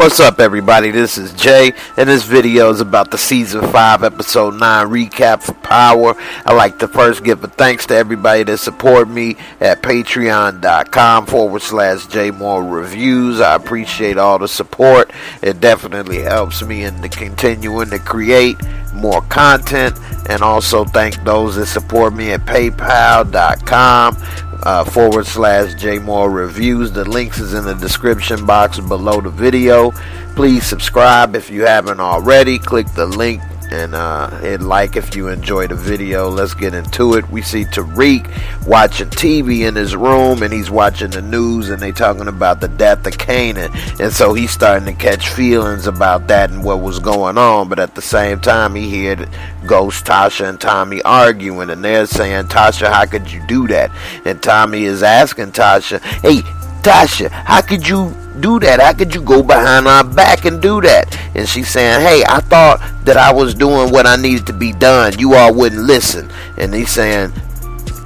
What's up, everybody? This is Jay, and this video is about the Season 5, Episode 9 recap for Power. I'd like to first give a thanks to everybody that support me at patreon.com/Jaymoorereviews. I appreciate all the support. It definitely helps me in the continuing to create more content, and also thank those that support me at paypal.com/Jaymoorereviews. The links is in the description box below the video. Please subscribe if you haven't already. Click the link and hit like if you enjoy the video. Let's get into it. We see Tariq watching TV in his room, and he's watching the news, and they talking about the death of Kanan, and so he's starting to catch feelings about that and what was going on. But at the same time, he heard Ghost, Tasha, and Tommy arguing, and they're saying, "Tasha, how could you do that?" And Tommy is asking Tasha, "Hey, Tasha, how could you do that? How could you go behind our back and do that?" And she's saying, "Hey, I thought that I was doing what I needed to be done. You all wouldn't listen." And he's saying,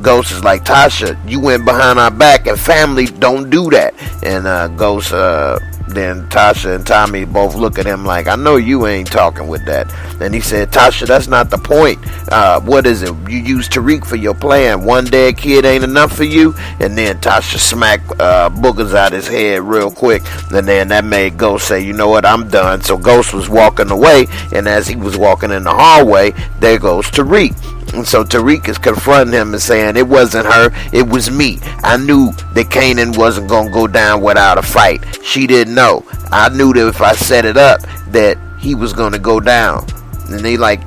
Ghost is like, "Tasha, you went behind our back, and family don't do that." And Ghost, then Tasha and Tommy both look at him like, "I know you ain't talking with that." And he said, "Tasha, that's not the point. What is it? You use Tariq for your plan. One dead kid ain't enough for you?" And then Tasha smacked boogers out his head real quick. And then that made Ghost say, "You know what? I'm done." So Ghost was walking away, and as he was walking in the hallway, there goes Tariq. And so Tariq is confronting him and saying, "It wasn't her, it was me. I knew that Kanan wasn't going to go down without a fight. She didn't know. I knew that if I set it up, that he was going to go down." And they like,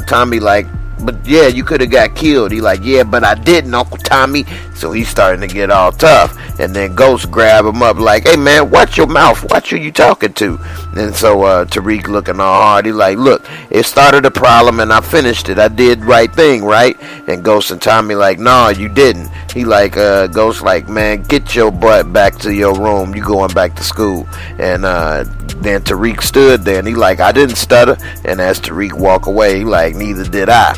Tommy like, "But yeah, you could have got killed." He like, "Yeah, but I didn't, Uncle Tommy." So he's starting to get all tough. And then Ghost grab him up like, "Hey man, watch your mouth. Watch who you talking to." And so Tariq looking all hard. He like, "Look, it started a problem and I finished it. I did the right thing, right?" And Ghost and Tommy like, "No, you didn't." He like, Ghost like, "Man, get your butt back to your room. You going back to school." And then Tariq stood there and he like, "I didn't stutter." And as Tariq walk away, he like, "Neither did I."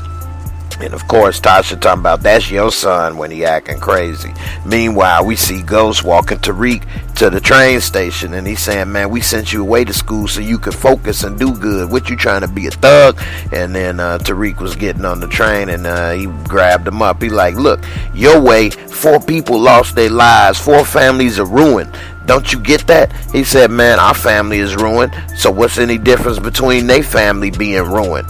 And of course, Tasha talking about, "That's your son when he acting crazy." Meanwhile, we see Ghost walking Tariq to the train station, and he's saying, "Man, we sent you away to school so you could focus and do good. What, you trying to be a thug?" And then Tariq was getting on the train, and he grabbed him up. He like, "Look, your way, 4 people lost their lives, 4 families are ruined. Don't you get that?" He said, "Man, our family is ruined, so what's any difference between their family being ruined?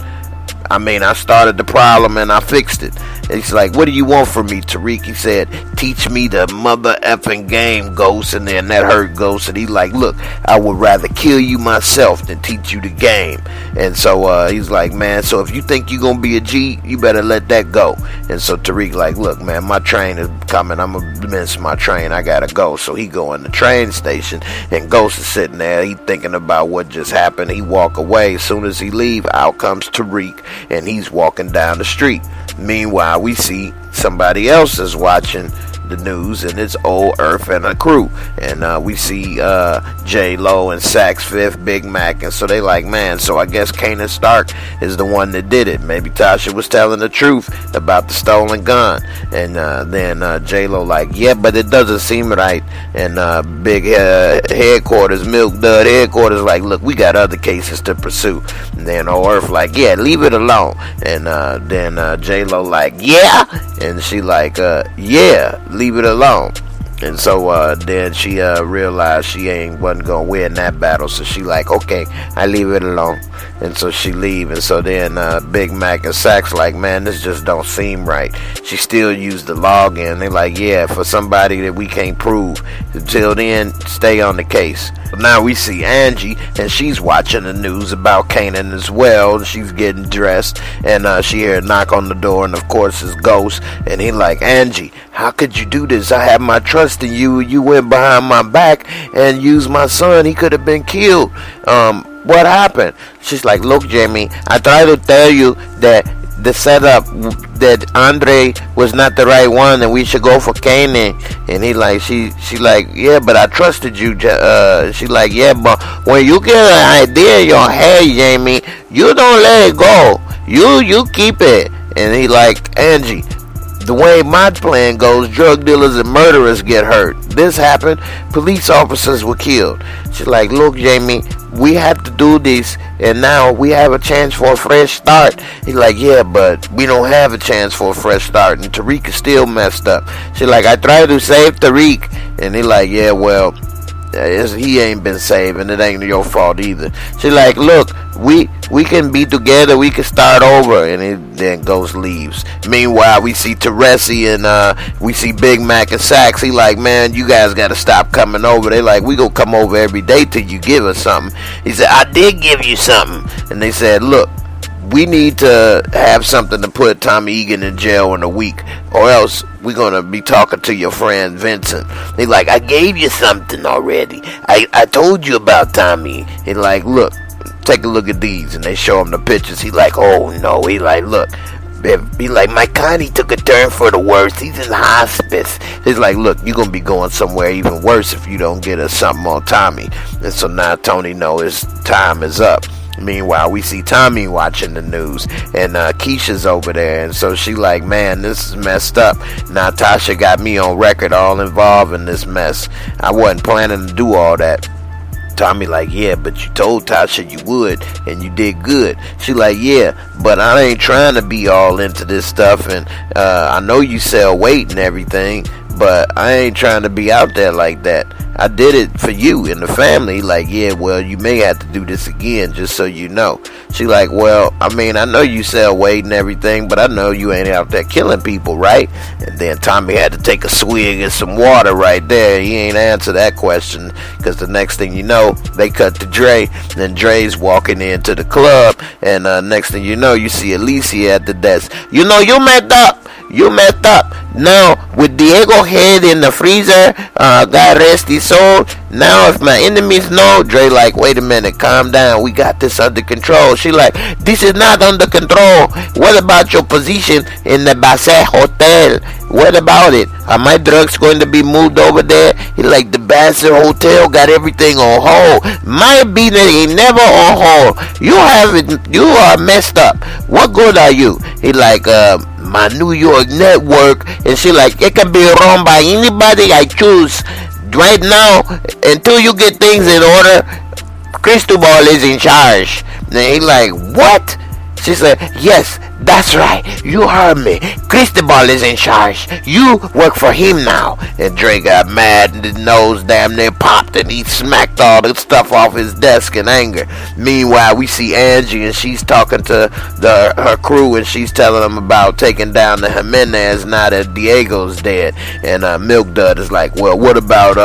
I mean, I started the problem and I fixed it." And he's like, "What do you want from me, Tariq?" He said, "Teach me the mother effing game, Ghost." And then that hurt Ghost. And he like, "Look, I would rather kill you myself than teach you the game." And so he's like, "Man, so if you think you're going to be a G, you better let that go." And so Tariq like, "Look, man, my train is coming. I'm going to miss my train. I got to go." So he go in the train station, and Ghost is sitting there. He thinking about what just happened. He walk away. As soon as he leave, out comes Tariq, and he's walking down the street. Meanwhile, we see somebody else is watching the news, and it's Old Earth and a crew, and we see J-Lo and Sax Fifth, Big Mac, and so they like, "Man, so I guess Kanan Stark is the one that did it. Maybe Tasha was telling the truth about the stolen gun." And then J-Lo like, "Yeah, but it doesn't seem right." And Big Headquarters, Milk Dud Headquarters like, "Look, we got other cases to pursue." And then Old Earth like, "Yeah, leave it alone." And then J-Lo like, "Yeah," and she like, "Yeah, leave it alone." And so then she realized she wasn't gonna win that battle, so she like, "Okay, I leave it alone." And so she leave. And so then Big Mac and Sax like, "Man, this just don't seem right." She still used the login. They like, "Yeah, for somebody that we can't prove. Until then, stay on the case." Now we see Angie, and she's watching the news about Kanan as well. She's getting dressed, and she hear a knock on the door, and of course it's Ghost. And he like, "Angie, how could you do this? I have my trust in you. You went behind my back and used my son. He could have been killed. What happened?" She's like, "Look, Jamie, I tried to tell you that the setup, that Andre was not the right one and we should go for Kanan." And he like, she like, "Yeah, but I trusted you." She like, "Yeah, but when you get an idea in your head, Jamie, you don't let it go. You keep it." And he like, "Angie, The way my plan goes, drug dealers and murderers get hurt. This happened. Police officers were killed. She's like, look, Jamie, we have to do this, and now we have a chance for a fresh start. He's like, yeah, but we don't have a chance for a fresh start, and Tariq is still messed up. She's like, I tried to save Tariq, and he's like, yeah, well, he ain't been saved, and it ain't your fault either. She's like, look, we can be together, we can start over, and it then goes leaves. Meanwhile, we see Teresi and we see Big Mac and Sax. He like, man, you guys gotta stop coming over. They like, we gonna come over every day till you give us something. He said, I did give you something. And they said, look, we need to have something to put Tommy Egan in jail in a week, or else we're gonna be talking to your friend Vincent. They like, I gave you something already. I told you about Tommy. He like, look, take a look at these, and they show him the pictures. He like, oh no. He like, look. He like, my Connie took a turn for the worse. He's in hospice. He's like, look, you're gonna be going somewhere even worse if you don't get us something on Tommy. And so now Tony knows his time is up. Meanwhile, we see Tommy watching the news, and Keisha's over there, and so she like, man, this is messed up. Now Tasha got me on record all involved in this mess. I wasn't planning to do all that. Tommy like, yeah, but you told Tasha you would, and you did good. She like, yeah, but I ain't trying to be all into this stuff, and I know you sell weight and everything, but I ain't trying to be out there like that. I did it for you and the family. Like, yeah, well, you may have to do this again, just so you know. She like, well, I mean, I know you sell weight and everything, but I know you ain't out there killing people, right? And then Tommy had to take a swig of some water right there. He ain't answer that question, because the next thing you know, they cut to Dre. Then Dre's walking into the club, and next thing you know, you see Alicia at the desk. You know, you messed up. You messed up. Now, with Diego head in the freezer, God rest his soul. Now, if my enemies know, Dre like, wait a minute, calm down. We got this under control. She like, this is not under control. What about your position in the Basset Hotel? What about it? Are my drugs going to be moved over there? He like, the Basset Hotel got everything on hold. My business ain't never on hold. You have it. You are messed up. What good are you? He like, my New York network. And she like, it can be run by anybody I choose. Right now, until you get things in order, Cristobal is in charge. And he like, what? She said, yes, that's right. You heard me. Cristobal is in charge. You work for him now. And Dre got mad and his nose damn near popped, and he smacked all the stuff off his desk in anger. Meanwhile, we see Angie, and she's talking to her crew, and she's telling them about taking down the Jimenez now that Diego's dead. And Milk Dud is like, well, what about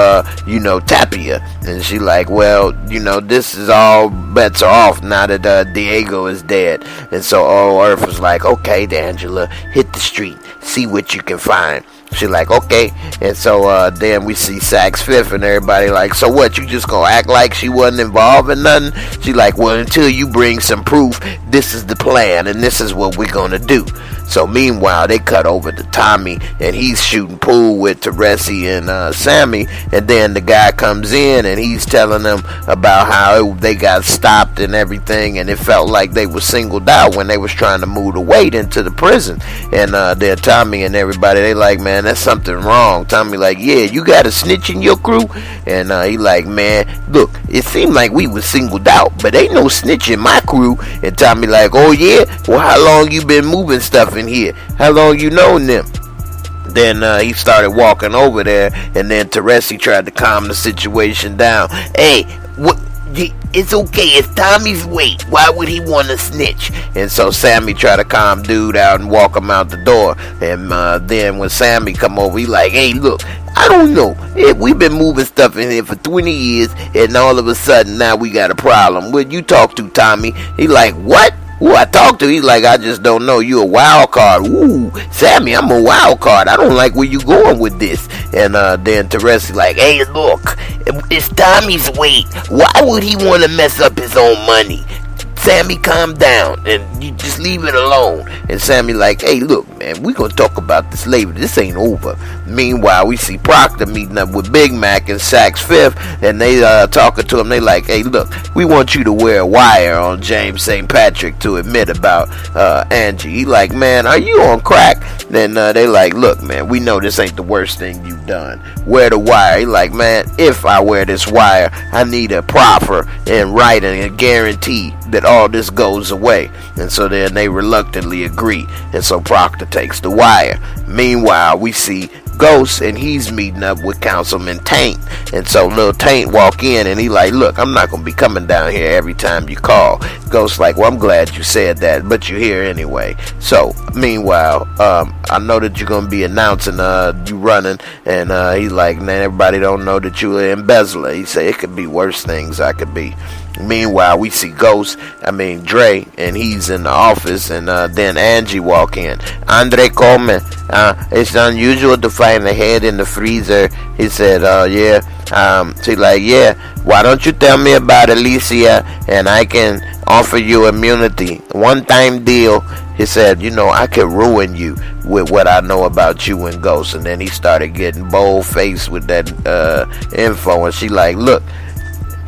Tapia? And she like, well, this is all bets are off now that Diego is dead. And so all Earth was like, okay, D'Angela, hit the street, see what you can find. She like, okay. And so then we see Sax Fifth and everybody like, so what, you just gonna act like she wasn't involved in nothing? She like, well, until you bring some proof, this is the plan and this is what we're gonna do. So meanwhile, they cut over to Tommy, and he's shooting pool with Teresi and Sammy. And then the guy comes in, and he's telling them about how they got stopped and everything, and it felt like they were singled out when they was trying to move the weight into the prison. And then Tommy and everybody, they like, man, that's something wrong. Tommy like, yeah, you got a snitch in your crew? And he like, man, look, it seemed like we was singled out, but ain't no snitch in my crew. And Tommy like, oh yeah? Well, how long you been moving stuff in here? How long you known them? Then he started walking over there, and then Teresi tried to calm the situation down. Hey, what? It's okay, it's Tommy's weight. Why would he want to snitch? And so Sammy tried to calm dude out and walk him out the door. And then when Sammy come over, he like, hey, look, I don't know. We've been moving stuff in here for 20 years, and all of a sudden now we got a problem. What you talk to, Tommy? He like, what? Who I talk to? He's like, I just don't know. You a wild card. Ooh, Sammy, I'm a wild card. I don't like where you going with this. And then Teresi like, hey, look, it's Tommy's weight. Why would he want to mess up his own money? Sammy, calm down, and you just leave it alone. And Sammy like, hey, look, man, we gonna talk about this later. This ain't over. Meanwhile, we see Proctor meeting up with Big Mac and Sax Fifth, and they talking to him. They like, hey, look, we want you to wear a wire on James St. Patrick to admit about Angie. He like, man, are you on crack? Then they like, look, man, we know this ain't the worst thing you've done. Wear the wire. He like, man, if I wear this wire, I need a proffer in writing, a guarantee that all this goes away. And so then they reluctantly agree. And so Proctor takes the wire. Meanwhile, we see Ghost, and he's meeting up with Councilman Taint. And so Lil Taint walk in, and he like, look, I'm not gonna be coming down here every time you call. Ghost like, well, I'm glad you said that, but you're here anyway. So meanwhile, I know that you're gonna be announcing you running, and he's like, man, everybody don't know that you an embezzler. He said it could be worse things I could be. Meanwhile, we see Dre, and he's in the office, and then Angie walk in. Andre come. It's unusual to find a head in the freezer. He said, yeah. She's like, yeah, why don't you tell me about Alicia, and I can offer you immunity. One-time deal. He said, I could ruin you with what I know about you and Ghost. And then he started getting bold-faced with that info, and she like, look,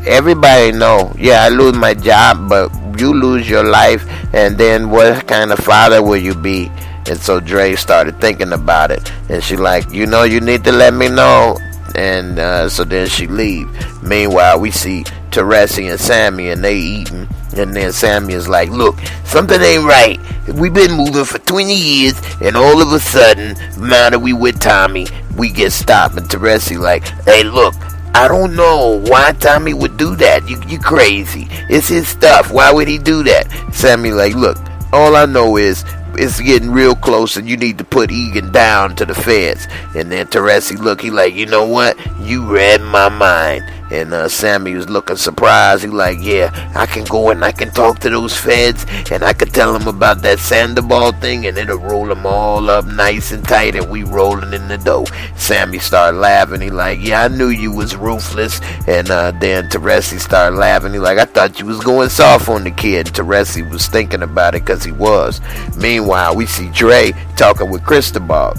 everybody know, yeah, I lose my job, but you lose your life, and then what kind of father will you be? And so Dre started thinking about it, and she like, you need to let me know. And so then she leave. Meanwhile, we see Teresi and Sammy, and they eating. And then Sammy is like, look, something ain't right. We've been moving for 20 years, and all of a sudden, now that we with Tommy, we get stopped. And Teresi like, hey, look, I don't know why Tommy would do that. You crazy. It's his stuff. Why would he do that? Sammy like, look, all I know is it's getting real close, and you need to put Egan down to the feds. And then Teresi look, he like, you know what? You read my mind. And Sammy was looking surprised. He like, yeah, I can go and I can talk to those feds, and I can tell them about that Sandoval thing, and it'll roll them all up nice and tight, and we rolling in the dough. Sammy started laughing. He like, yeah, I knew you was ruthless. And then Teresi started laughing. He like, I thought you was going soft on the kid. Teresi was thinking about it because he was. Meanwhile, we see Dre talking with Cristobal.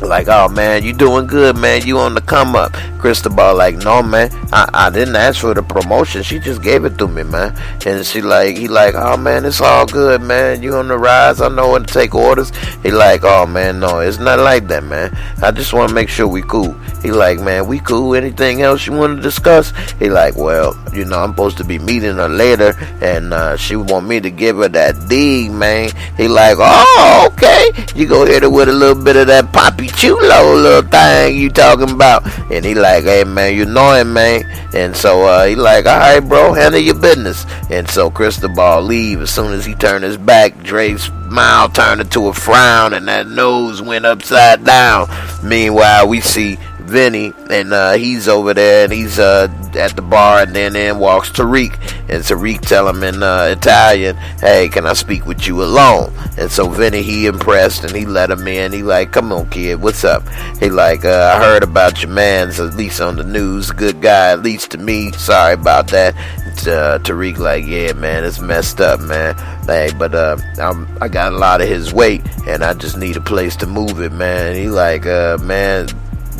Like, oh man, you doing good, man, you on the come up. Cristobal like, no man, I didn't ask for the promotion, she just gave it to me, man. And he like, oh man, it's all good, man, you on the rise, I know when to take orders. He like, oh man, no, it's not like that, man, I just want to make sure we cool. He like, man, we cool, anything else you want to discuss? He like, well, I'm supposed to be meeting her later, and she want me to give her that D, man. He like, oh, okay, you go hit her with a little bit of that poppy chulo little thing you talking about. And he like, hey man, you know him, man. And so he like, alright bro, handle your business. And so Cristobal leave. As soon as he turned his back, Dre's smile turned into a frown, and that nose went upside down. Meanwhile, we see Vinny, and he's over there, and he's at the bar, and then in walks Tariq, and Tariq tell him in Italian, hey, can I speak with you alone? And so Vinny, he impressed, and he let him in. He like, come on kid, what's up? He like, I heard about your man's, at least on the news, good guy, at least to me, sorry about that. Tariq like, yeah man, it's messed up, man. Hey, but I got a lot of his weight, and I just need a place to move it, man. He like, man,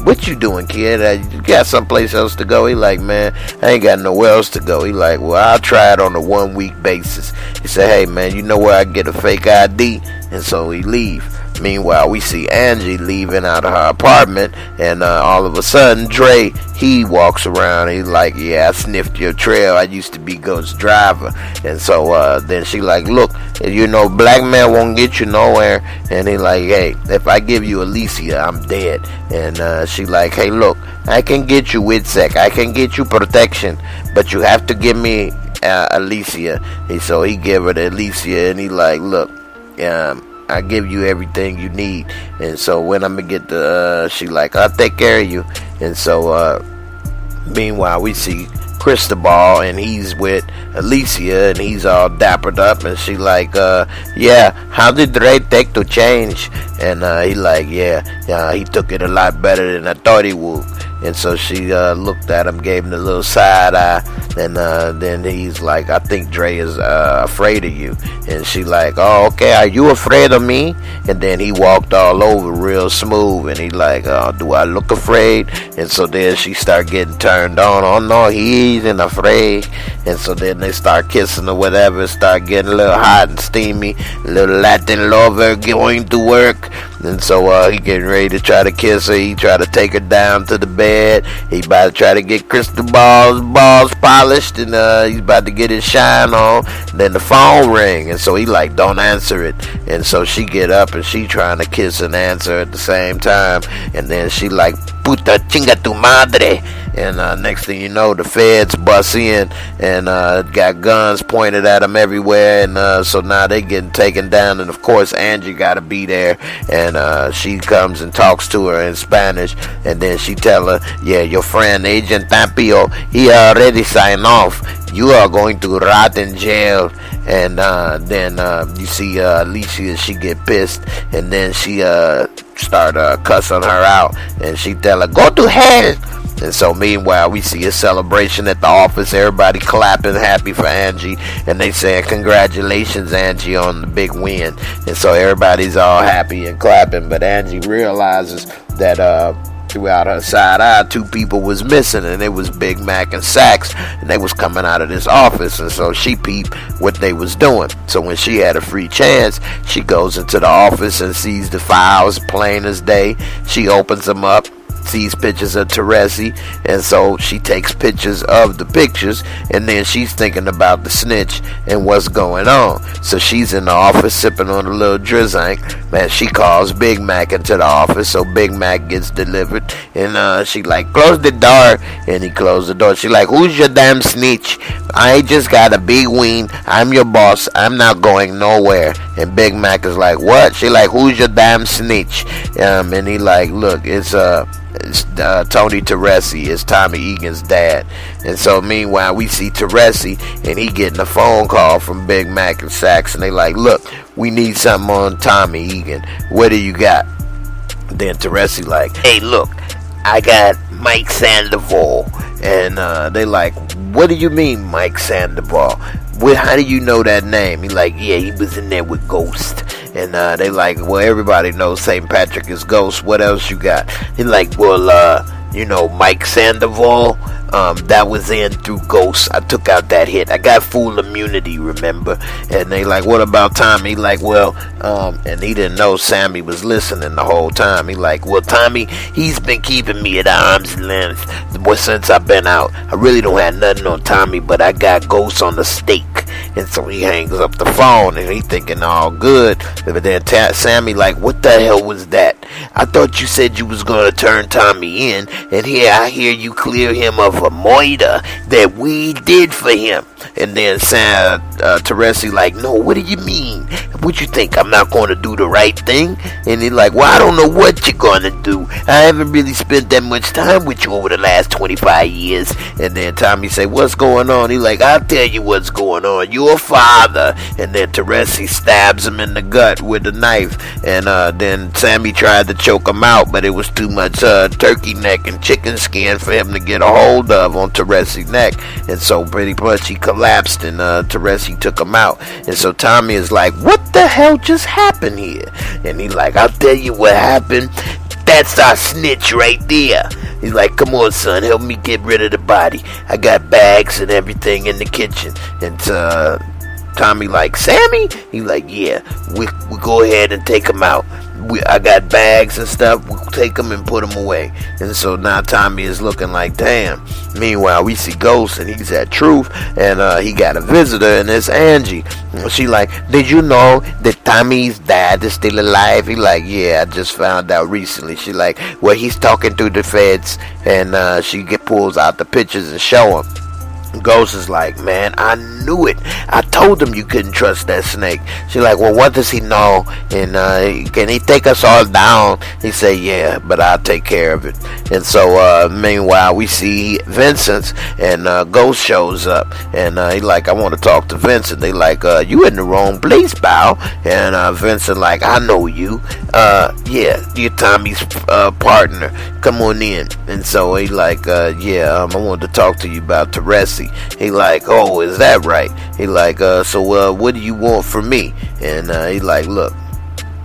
what you doing, kid? You got someplace else to go? He like, man, I ain't got nowhere else to go. He like, well, I'll try it on a 1 week basis. He said, hey man, you know where I can get a fake ID? And so he leave. Meanwhile, we see Angie leaving out of her apartment, and all of a sudden, Dre, he walks around. He's like, yeah, I sniffed your trail. I used to be Ghost's driver. And so then she like, look, black man won't get you nowhere. And he like, hey, if I give you Alicia, I'm dead. And she like, hey, look, I can get you WITSEC. I can get you protection, but you have to give me Alicia. And so he give her the Alicia, and he like, look, I give you everything you need. And so when I'm gonna get the she like, I'll take care of you. And so meanwhile, we see Cristobal, and he's with Alicia, and he's all dappered up, and she like, yeah, how did Dre take to change? And he like, yeah, he took it a lot better than I thought he would. And so she looked at him, gave him a little side eye, And then he's like, I think Dre is afraid of you. And she like, oh, okay, are you afraid of me? And then he walked all over real smooth, and he like, oh, do I look afraid? And so then she start getting turned on. Oh no, he isn't afraid. And so then they start kissing or whatever, start getting a little hot and steamy, a little Latin lover going to work. And so he getting ready to try to kiss her. He try to take her down to the bed. He about to try to get Crystal balls polished, and he's about to get his shine on. And then the phone ring, and so he like, don't answer it. And so she get up and she trying to kiss and answer at the same time. And then she like, puta chinga tu madre. And next thing you know, the feds bust in and got guns pointed at them everywhere. And so now they getting taken down. And of course, Angie got to be there. And she comes and talks to her in Spanish. And then she tell her, yeah, your friend Agent Tampio, he already signed off. You are going to rot in jail. And then you see Alicia, she get pissed. And then she start cussing her out. And she tell her, go to hell. And so meanwhile, we see a celebration at the office. Everybody clapping, happy for Angie. And they saying, congratulations, Angie, on the big win. And so everybody's all happy and clapping. But Angie realizes that throughout her side eye, two people was missing. And it was Big Mac and Sax. And they was coming out of this office. And so she peeped what they was doing. So when she had a free chance, she goes into the office and sees the files plain as day. She opens them up, sees pictures of Teresi, and so she takes pictures of the pictures, and then she's thinking about the snitch and what's going on. So she's in the office sipping on a little drizzank. Man, she calls Big Mac into the office, so Big Mac gets delivered, and she like, close the door, and he closed the door. She like, who's your damn snitch? I just got a big win. I'm your boss. I'm not going nowhere. And Big Mac is like, what? She like, who's your damn snitch? And he like, look, it's Tony Teresi, is Tommy Egan's dad. And so meanwhile, we see Teresi, and he getting a phone call from Big Mac and Sax, and they like, look, we need something on Tommy Egan. What do you got? Then Teresi like, hey, look, I got Mike Sandoval. And they like, what do you mean, Mike Sandoval? How do you know that name? He like, yeah, he was in there with Ghost. And they like, well, everybody knows St. Patrick is Ghost. What else you got? He like, well, Mike Sandoval, that was in through Ghost. I took out that hit. I got full immunity, remember? And they like, what about Tommy? He like, well, and he didn't know Sammy was listening the whole time. He like, well, Tommy, he's been keeping me at arm's length since I've been out. I really don't have nothing on Tommy, but I got Ghost on the stake. And so he hangs up the phone, and he thinking all good. But then Sammy like, what the hell was that? I thought you said you was gonna turn Tommy in, and here I hear you clear him of a murder that we did for him. And then Teresi like, no, what do you mean? What you think, I'm not going to do the right thing? And he like, well, I don't know what you're going to do. I haven't really spent that much time with you over the last 25 years. And then Tommy say, what's going on? He like, I'll tell you what's going on. Your father. And then Teresi stabs him in the gut with a knife. And then Sammy tried to choke him out, but it was too much turkey neck and chicken skin for him to get a hold of on Teresi's neck. And so pretty much he collapsed, and Teresi took him out. And so Tommy is like, what the hell just happened here? And he like, I'll tell you what happened. That's our snitch right there. He's like, come on, son, help me get rid of the body. I got bags and everything in the kitchen. And Tommy like, Sammy? He like, yeah, we go ahead and take him out. I got bags and stuff. We'll take them and put them away. And so now Tommy is looking like, damn. Meanwhile, we see Ghost, and he's at Truth, and he got a visitor, and it's Angie. And she like, did you know that Tommy's dad is still alive? He like, yeah, I just found out recently. She like, well, he's talking to the feds, and she pulls out the pictures and show him. Ghost is like, man, I knew it. I told him you couldn't trust that snake. She like, well, what does he know? And can he take us all down? He said, yeah, but I'll take care of it. And so meanwhile, we see Vincent, and Ghost shows up, and he like, I want to talk to Vincent. They like, you in the wrong place, pal. And Vincent like, I know you. Yeah, you're Tommy's partner. Come on in. And so he like, I wanted to talk to you about Teresi. He like, oh, is that right? He like, so what do you want from me? And he like, look,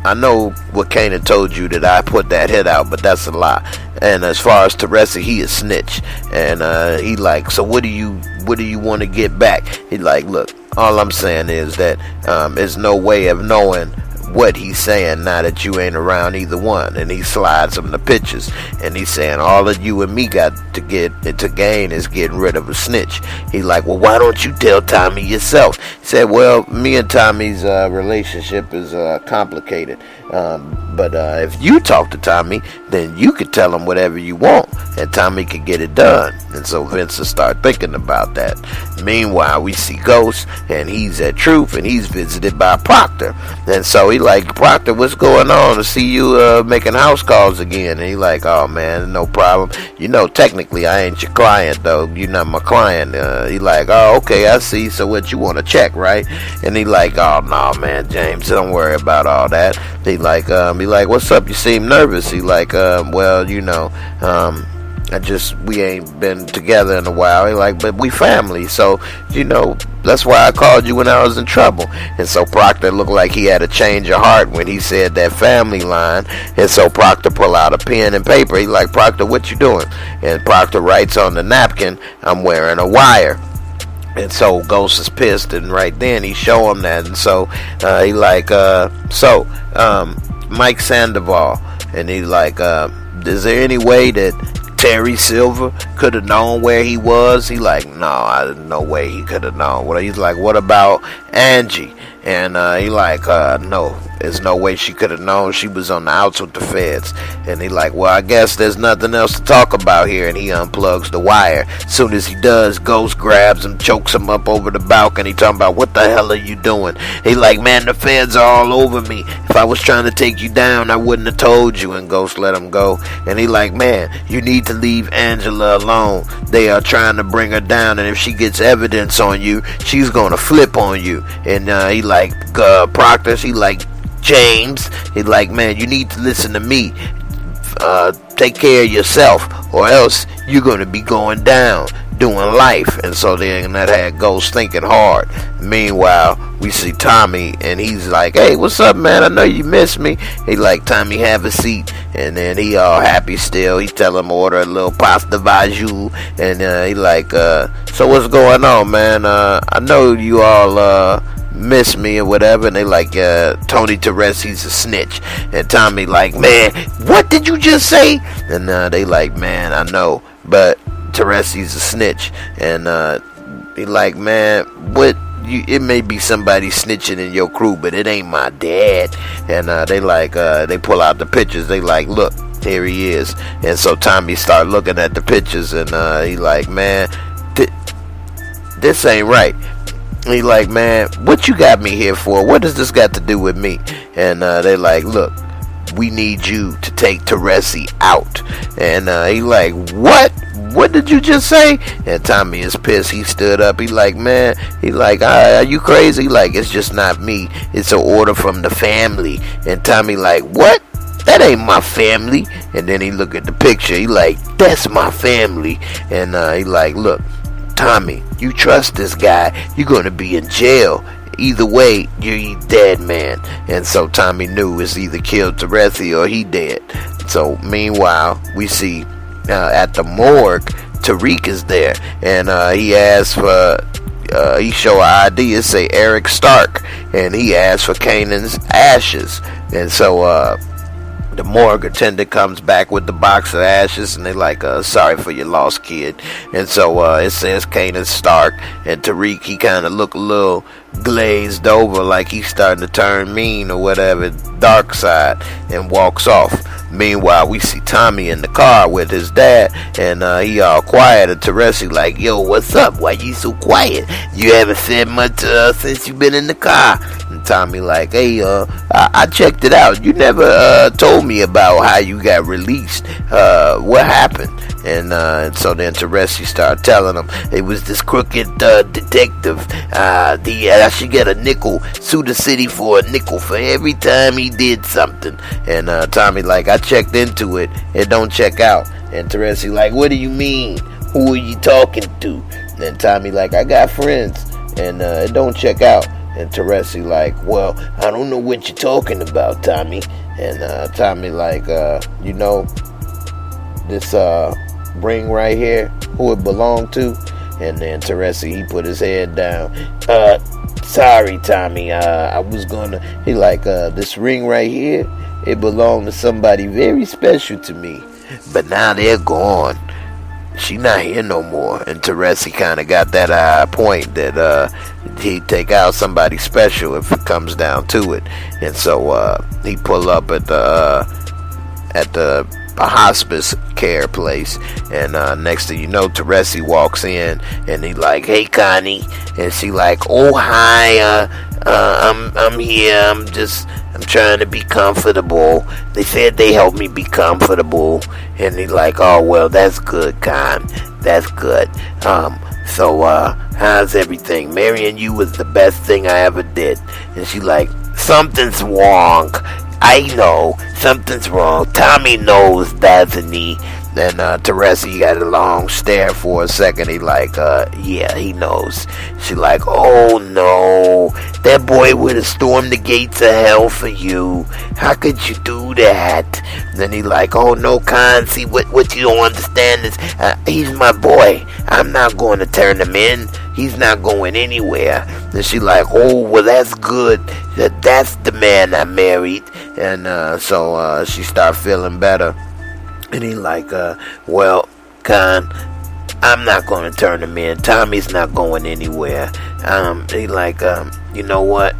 I know what Kanan told you, that I put that hit out, but that's a lie. And as far as Teresi, he is snitch. And he like, so what do you want to get back? He like, look, all I'm saying is that there's no way of knowing what he's saying now that you ain't around either one. And he slides him the pictures, and he's saying all of you and me got to gain is getting rid of a snitch. He like, well, why don't you tell Tommy yourself? He said, well, me and Tommy's relationship is complicated, but if you talk to Tommy, then you could tell him whatever you want, and Tommy could get it done. And so Vincent start thinking about that. Meanwhile, we see Ghost, and he's at Truth, and he's visited by Proctor. And so he like, Proctor, what's going on? To see you making house calls again. And he like, oh man, no problem. You know, technically I ain't your client though. You're not my client. He like, oh, okay, I see. So what, you want to check, right? And he like, oh no, man, James, don't worry about all that. He like, what's up? You seem nervous. He like, well, you know, we ain't been together in a while. He like, but we family, so, you know, that's why I called you when I was in trouble. And so Proctor looked like he had a change of heart when he said that family line. And so Proctor pull out a pen and paper. He like, Proctor, what you doing? And Proctor writes on the napkin, I'm wearing a wire. And so Ghost is pissed, and right then he show him that. And so he like, Mike Sandoval. And he like, is there any way that Terry Silver could have known where he was? He like, no, no way he could have known. Well, he's like, what about Angie? And he like, no, there's no way she could have known. She was on the outs with the feds. And he like, well, I guess there's nothing else to talk about here. And he unplugs the wire. As soon as he does, Ghost grabs him, chokes him up over the balcony, talking about, what the hell are you doing? He like, man, the feds are all over me. If I was trying to take you down, I wouldn't have told you. And Ghost let him go. And he like, man, you need to leave Angela alone. They are trying to bring her down, and if she gets evidence on you, she's gonna flip on you. And he like, Proctor, he like, James, he like, man, you need to listen to me. Take care of yourself, or else you're gonna be going down doing life. And so then that had Ghost thinking hard. Meanwhile, we see Tommy, and he's like, hey, what's up, man? I know you miss me. He like, Tommy, have a seat. And then he all happy still. He tell him order a little pasta vajou. And he like, so what's going on, man? I know you all miss me or whatever. And they like, Tony Teresi's a snitch. And Tommy like, man, what did you just say? And they like, man, I know, but Teresi's a snitch. And he like, man, what? It may be somebody snitching in your crew, but it ain't my dad. And they like, they pull out the pictures. They like, look, here he is. And so Tommy start looking at the pictures, and he like, man, this ain't right. He like, man, what you got me here for? What does this got to do with me? And they like, look, we need you to take Teresi out. And he like, what? What did you just say? And Tommy is pissed. He stood up. He like, man, he like, are you crazy? Like, it's just not me. It's an order from the family. And Tommy like, what? That ain't my family. And then he look at the picture. He like, that's my family. And he like, look, Tommy, you trust this guy, you're gonna be in jail. Either way, you're dead, man. And so Tommy knew it's either killed Teresi or he dead. So meanwhile, we see at the morgue, Tariq is there, and he asks for, he show an ID, it say Eric Stark, and he asks for Kanan's ashes. And so the morgue attendant comes back with the box of ashes, and they like, sorry for your loss, kid. And so it says Kanan Stark, and Tariq, he kind of look a little glazed over, like he's starting to turn mean or whatever, dark side, and walks off. Meanwhile, we see Tommy in the car with his dad, and he all quiet, and Teresi like, yo, what's up? Why you so quiet? You haven't said much since you been in the car. And Tommy like, hey, I checked it out. You never told me about how you got released. What happened? And so then Teresi started telling him it was this crooked detective. I should get a nickel, sue the city for a nickel for every time he did something. And Tommy like, I checked into it. It don't check out. And Teresi like, what do you mean? Who are you talking to? And Tommy like, I got friends, and it don't check out. And Teresi like, well, I don't know what you're talking about, Tommy. And Tommy like, you know, this ring right here, who it belonged to? And then Teresi, he put his head down. Sorry, Tommy, I was gonna, he like, this ring right here, it belonged to somebody very special to me, but now they're gone. She not here no more. And Teresi kind of got that point that he'd take out somebody special if it comes down to it. And so he pull up at the a hospice care place, and next thing you know, Teresi walks in, and he like, hey Connie, and she like, oh hi, I'm here, I'm trying to be comfortable. They said they helped me be comfortable. And he like, oh well, that's good, Con, that's good. So how's everything? Marrying you was the best thing I ever did. And she like, something's wrong. I know something's wrong. Tommy knows, doesn't he? Then Teresi got a long stare for a second. He like, yeah, he knows. She like, oh no, that boy would have stormed the gates of hell for you. How could you do that? Then he like, oh no, Con, see what you don't understand is he's my boy. I'm not going to turn him in. He's not going anywhere. And she like, oh well, that's good. That's the man I married. And so she start feeling better. And he like, well, Con, I'm not going to turn him in. Tommy's not going anywhere. He like, you know what?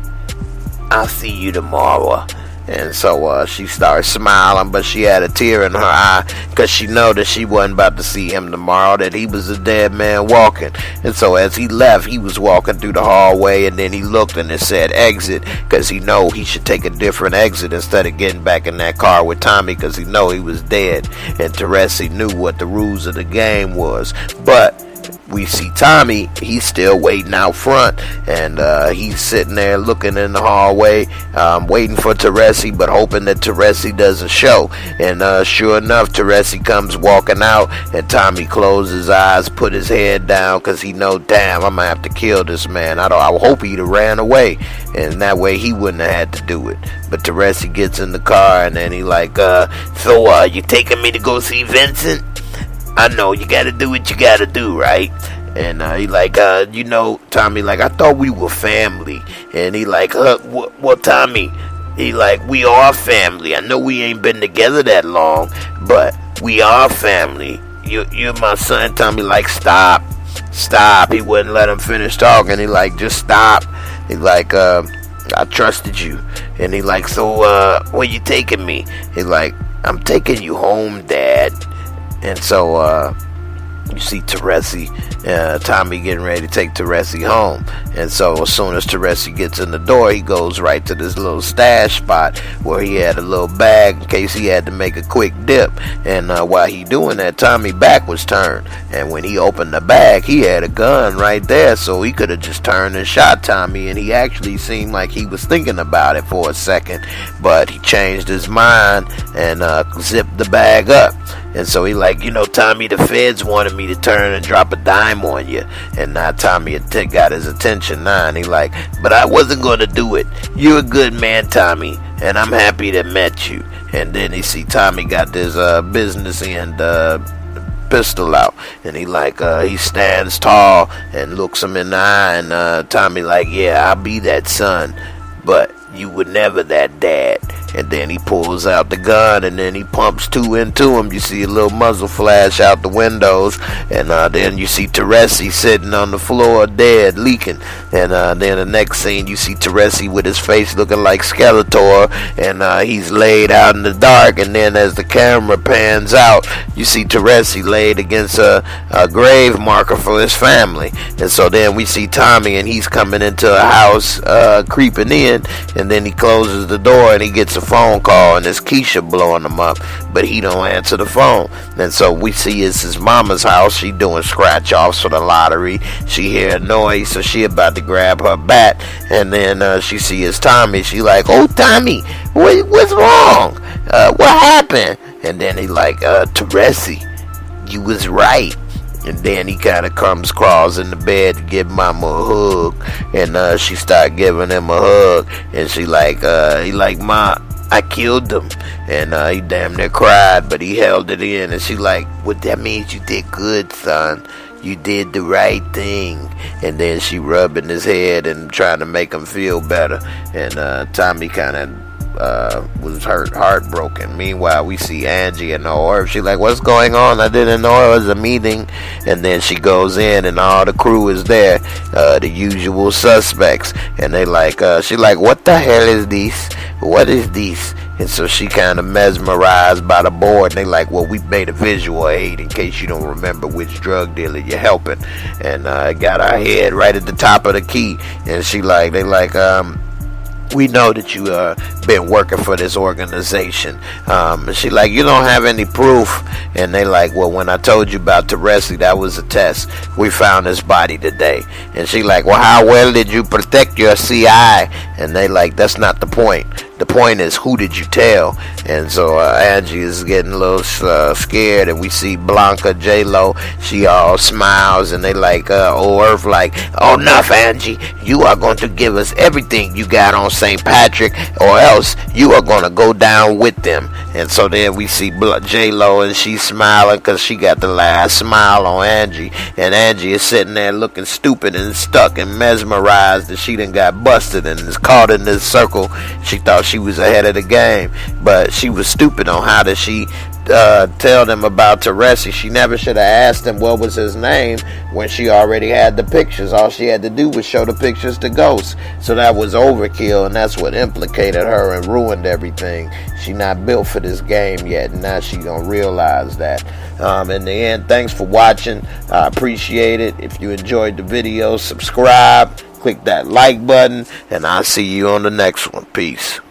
I'll see you tomorrow. And so she started smiling, but she had a tear in her eye because she know that she wasn't about to see him tomorrow, that he was a dead man walking. And so as he left, he was walking through the hallway, and then he looked and it said exit, because he know he should take a different exit instead of getting back in that car with Tommy, because he know he was dead. And Teresi knew what the rules of the game was. But we see Tommy, he's still waiting out front, and he's sitting there looking in the hallway, waiting for Teresi, but hoping that Teresi doesn't show. And sure enough, Teresi comes walking out, and Tommy closed his eyes, put his head down, because he know, damn, I'm gonna have to kill this man. I hope he'd have ran away, and that way he wouldn't have had to do it. But Teresi gets in the car, and then he like, so you taking me to go see Vincent? I know you gotta do what you gotta do, right? And he like, you know, Tommy like, I thought we were family. And he like, well, Tommy, he like, we are family. I know we ain't been together that long, but we are family. You're my son. Tommy like, stop. He wouldn't let him finish talking. He like, just stop. He like, I trusted you. And he like, so where you taking me? He like, I'm taking you home, Dad. And so you see Teresi, Tommy getting ready to take Teresi home. And so as soon as Teresi gets in the door, he goes right to this little stash spot where he had a little bag in case he had to make a quick dip. And while he doing that, Tommy's back was turned. And when he opened the bag, he had a gun right there, so he could have just turned and shot Tommy. And he actually seemed like he was thinking about it for a second, but he changed his mind and zipped the bag up. And so he like, you know, Tommy, the feds wanted me to turn and drop a dime on you. And now Tommy got his attention now. And he like, but I wasn't going to do it. You're a good man, Tommy. And I'm happy to met you. And then he see Tommy got this business end pistol out. And he like, he stands tall and looks him in the eye. And Tommy like, yeah, I'll be that son. But you were never that dad. and then he pulls out the gun, and then he pumps 2 into him. You see a little muzzle flash out the windows, and then you see Teresi sitting on the floor dead, leaking. And then the next scene, you see Teresi with his face looking like Skeletor, and he's laid out in the dark. And then as the camera pans out, you see Teresi laid against a grave marker for his family. And so then we see Tommy, and he's coming into a house, creeping in, and then he closes the door, and he gets a phone call, and it's Keisha blowing him up, but he don't answer the phone. And so we see it's his mama's house. She doing scratch offs for the lottery. She hear a noise, so she about to grab her bat, and then she sees Tommy. She like, "Oh, Tommy, what's wrong? What happened?" And then he like, "Teresi, you was right." And then he kind of crawls in the bed to give mama a hug, and she start giving him a hug, and she like, he like, "Ma, I killed him," and he damn near cried, but he held it in, and she like, "What that means? You did good, son. You did the right thing." And then she rubbing his head and trying to make him feel better, and Tommy kind of was heartbroken. Meanwhile, we see Angie and Orv. She like, "What's going on? I didn't know it was a meeting." And then she goes in, and all the crew is there, the usual suspects, and they like, she like, "What the hell is this? What is this?" And so she kind of mesmerized by the board, and they like, "Well, we made a visual aid in case you don't remember which drug dealer you're helping," and got our head right at the top of the key. And she like, they like, "We know that you been working for this organization." She like, "You don't have any proof." And they like, "Well, when I told you about Teresi, that was a test. We found his body today." And she like, "Well, how well did you protect your CI?" And they like, "That's not the point. The point is, who did you tell?" And so Angie is getting a little scared, and we see Blanca, J-Lo. She all smiles, and they like, Earth like, "Oh, enough, Angie. You are going to give us everything you got on St. Patrick, or else you are going to go down with them." And so then we see J-Lo, and she's smiling because she got the last smile on Angie. And Angie is sitting there looking stupid and stuck and mesmerized that she done got busted and is caught in this circle. She thought she was ahead of the game, but she was stupid on how did she tell them about Teresi. She never should have asked him what was his name when she already had the pictures. All she had to do was show the pictures to Ghost. So that was overkill, and that's what implicated her and ruined everything. She not built for this game yet, and now she gonna realize that. In the end, thanks for watching. I appreciate it. If you enjoyed the video, subscribe, click that like button, and I'll see you on the next one. Peace.